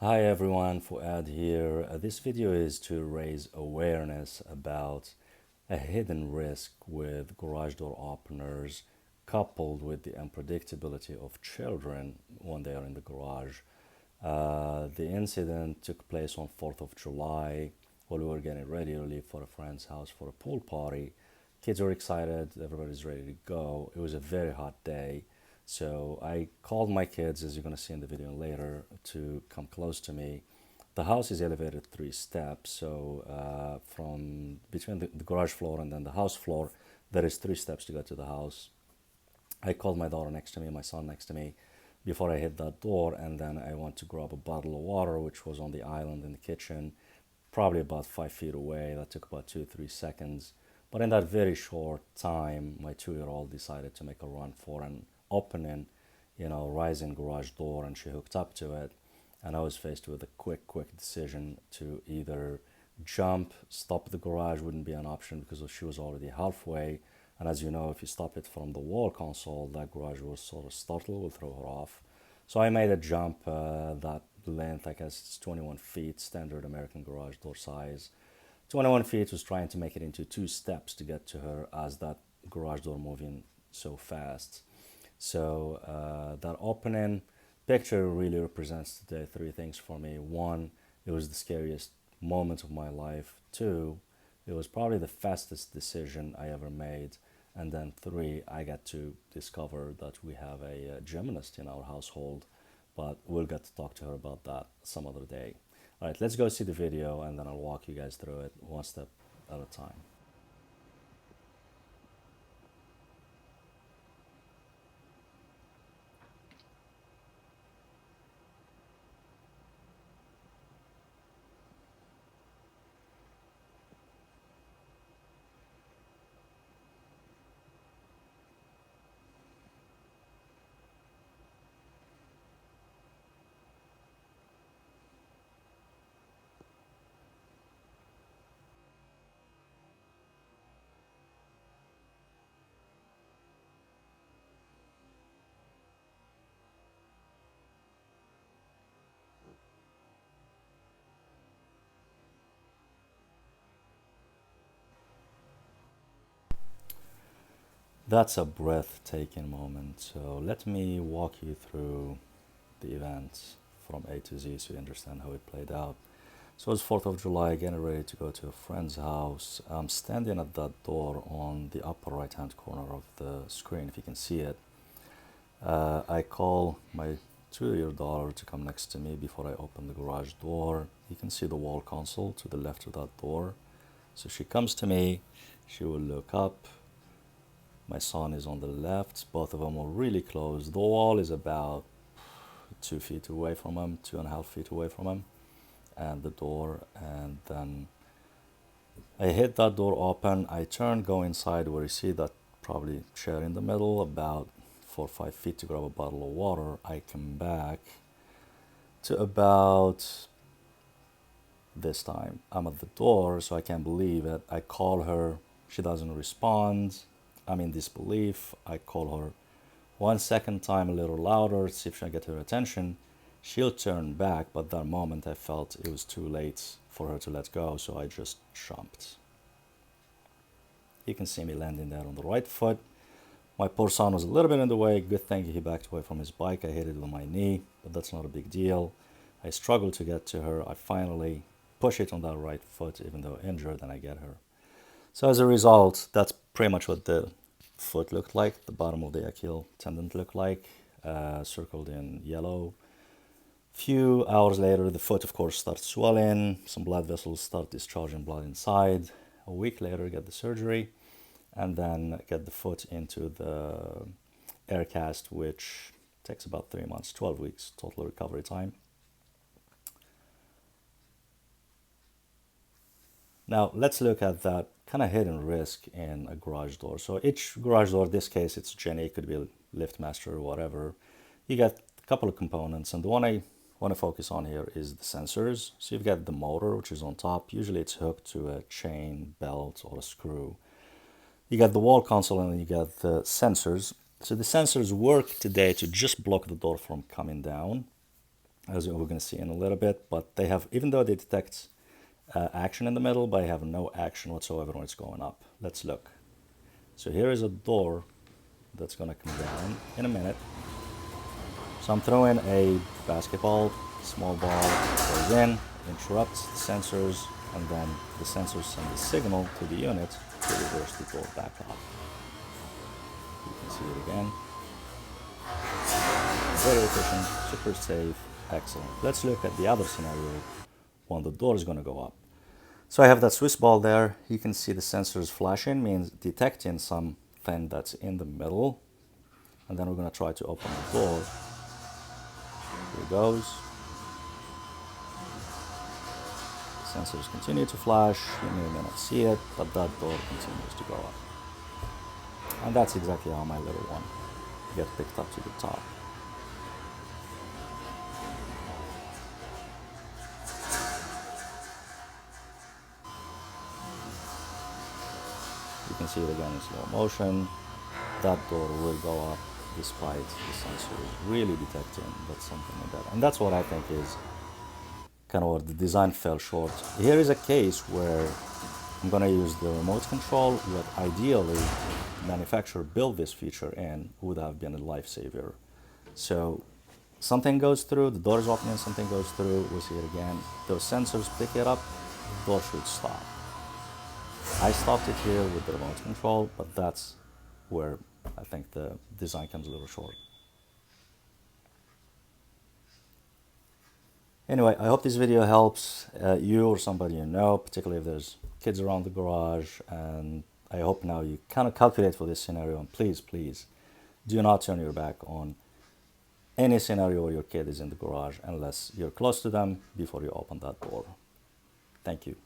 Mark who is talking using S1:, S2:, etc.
S1: Hi everyone, Fuad here. This video is to raise awareness about a hidden risk with garage door openers coupled with the unpredictability of children when they are in the garage. The incident took place on 4th of July while we were getting ready to leave for a friend's house for a pool party. Kids were excited, everybody's ready to go. It was a very hot day. So I called my kids, as you're going to see in the video later, to come close to me. The house is elevated 3 steps, so from between the garage floor and then the house floor, there is 3 steps to get to the house. I called my daughter next to me, my son next to me, before I hit that door, and then I went to grab a bottle of water, which was on the island in the kitchen, probably about 5 feet away. That took about 2 3 seconds. But in that very short time, my 2-year-old decided to make a run for an opening, rising garage door, and she hooked up to it. And I was faced with a quick decision to either jump, stop the garage wouldn't be an option because she was already halfway. And as you know, if you stop it from the wall console, that garage will sort of startle, will throw her off. So I made a jump that length, I guess it's 21 feet, standard American garage door size. 21 feet was trying to make it into 2 steps to get to her as that garage door moving so fast. So that opening picture really represents today 3 things for me. One, it was the scariest moment of my life. Two, it was probably the fastest decision I ever made. And then three, I got to discover that we have a gymnast in our household, but we'll get to talk to her about that some other day. All right, let's go see the video and then I'll walk you guys through it one step at a time. That's a breathtaking moment. So let me walk you through the events from A to Z so you understand how it played out. So it's 4th of July, getting ready to go to a friend's house. I'm standing at that door on the upper right hand corner of the screen, if you can see it. I call my 2-year-old daughter to come next to me before I open the garage door. You can see the wall console to the left of that door. So she comes to me, she will look up. My son is on the left. Both of them are really close. The wall is about 2 feet away from him, 2.5 feet away from him, and the door. And then I hit that door open. I turn, go inside where you see that probably chair in the middle, about 4 or 5 feet to grab a bottle of water. I come back to about this time. I'm at the door, so I can't believe it. I call her. She doesn't respond. I'm in disbelief. I call her one second time a little louder, see if I get her attention. She'll turn back, but that moment I felt it was too late for her to let go, so I just jumped. You can see me landing there on the right foot. My poor son was a little bit in the way. Good thing he backed away from his bike. I hit it with my knee, but that's not a big deal. I struggled to get to her. I finally push it on that right foot, even though injured, and I get her. So as a result, that's pretty much what the foot looked like, the bottom of the Achilles tendon looked like, circled in yellow. Few hours later, the foot, of course, starts swelling. Some blood vessels start discharging blood inside. A week later, get the surgery, and then get the foot into the air cast, which takes about 3 months, 12 weeks total recovery time. Now, let's look at that kind of hidden risk in a garage door. So each garage door, in this case, it's Jenny, it could be a LiftMaster or whatever. You got a couple of components, and the one I want to focus on here is the sensors. So you've got the motor, which is on top. Usually it's hooked to a chain, belt, or a screw. You got the wall console, and then you got the sensors. So the sensors work today to just block the door from coming down. as we're going to see in a little bit. But they have, even though they detect action in the middle, but they have no action whatsoever when it's going up. Let's look. So here is a door that's going to come down in a minute. So I'm throwing a basketball, small ball goes in, interrupts the sensors, and then the sensors send the signal to the unit to reverse the door back up. You can see it again. Very efficient, super safe, excellent. Let's look at the other scenario when the door is going to go up. So I have that Swiss ball there. You can see the sensors flashing, means detecting something that's in the middle. And then we're going to try to open the door. Here it goes. The sensors continue to flash. You may not see it, but that door continues to go up. And that's exactly how my little one gets picked up to the top. You can see it again in slow motion. That door will go up despite the sensors really detecting that something like that. And that's what I think is kind of where the design fell short. Here is a case where I'm going to use the remote control, what ideally the manufacturer built this feature in would have been a lifesaver. So something goes through, the door is opening, something goes through, we see it again. Those sensors pick it up, the door should stop. I stopped it here with the remote control, but that's where I think the design comes a little short. Anyway, I hope this video helps you or somebody you know, particularly if there's kids around the garage, and I hope now you kind of calculate for this scenario, and please, please, do not turn your back on any scenario where your kid is in the garage unless you're close to them before you open that door. Thank you.